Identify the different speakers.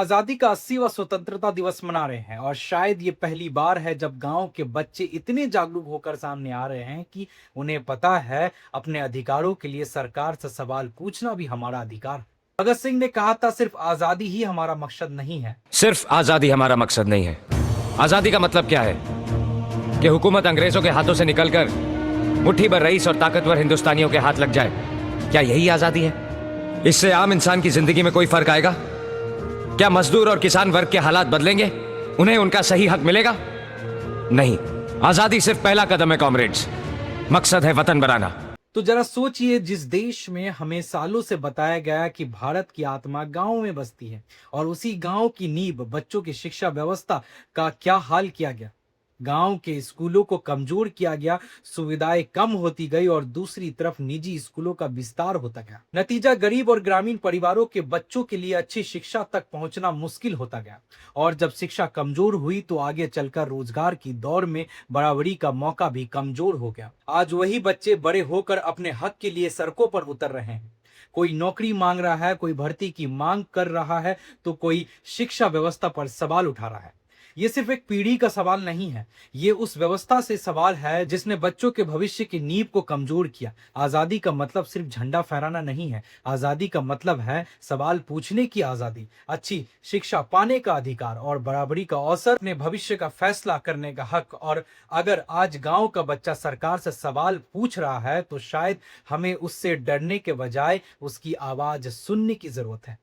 Speaker 1: आजादी का 80वां स्वतंत्रता दिवस मना रहे हैं और शायद ये पहली बार है जब गांव के बच्चे इतने जागरूक होकर सामने आ रहे हैं कि उन्हें पता है अपने अधिकारों के लिए सरकार से सवाल पूछना भी हमारा अधिकार है। भगत सिंह ने कहा था सिर्फ आजादी ही हमारा मकसद नहीं है।
Speaker 2: सिर्फ आजादी हमारा मकसद नहीं है। आजादी का मतलब क्या है? कि हुकूमत अंग्रेजों के हाथों से निकलकर मुट्ठी भर रईस और ताकतवर हिंदुस्तानियों के हाथ लग जाए। क्या यही आजादी है? इससे आम इंसान की जिंदगी में कोई फर्क आएगा? क्या मजदूर और किसान वर्ग के हालात बदलेंगे? उन्हें उनका सही हक मिलेगा? नहीं। आजादी सिर्फ पहला कदम है कॉमरेड्स। मकसद है वतन बनाना।
Speaker 1: तो जरा सोचिए, जिस देश में हमें सालों से बताया गया कि भारत की आत्मा गांव में बसती है और उसी गांव की नींव बच्चों की शिक्षा व्यवस्था का क्या हाल किया गया। गांव के स्कूलों को कमजोर किया गया, सुविधाएं कम होती गई और दूसरी तरफ निजी स्कूलों का विस्तार होता गया। नतीजा, गरीब और ग्रामीण परिवारों के बच्चों के लिए अच्छी शिक्षा तक पहुंचना मुश्किल होता गया। और जब शिक्षा कमजोर हुई तो आगे चलकर रोजगार की दौड़ में बराबरी का मौका भी कमजोर हो गया। आज वही बच्चे बड़े होकर अपने हक के लिए सड़कों पर उतर रहे हैं। कोई नौकरी मांग रहा है, कोई भर्ती की मांग कर रहा है, तो कोई शिक्षा व्यवस्था पर सवाल उठा रहा है। ये सिर्फ एक पीढ़ी का सवाल नहीं है, ये उस व्यवस्था से सवाल है जिसने बच्चों के भविष्य की नींव को कमजोर किया। आजादी का मतलब सिर्फ झंडा फहराना नहीं है। आजादी का मतलब है सवाल पूछने की आजादी, अच्छी शिक्षा पाने का अधिकार और बराबरी का अवसर, अपने भविष्य का फैसला करने का हक। और अगर आज गांव का बच्चा सरकार से सवाल पूछ रहा है तो शायद हमें उससे डरने के बजाय उसकी आवाज सुनने की जरूरत है।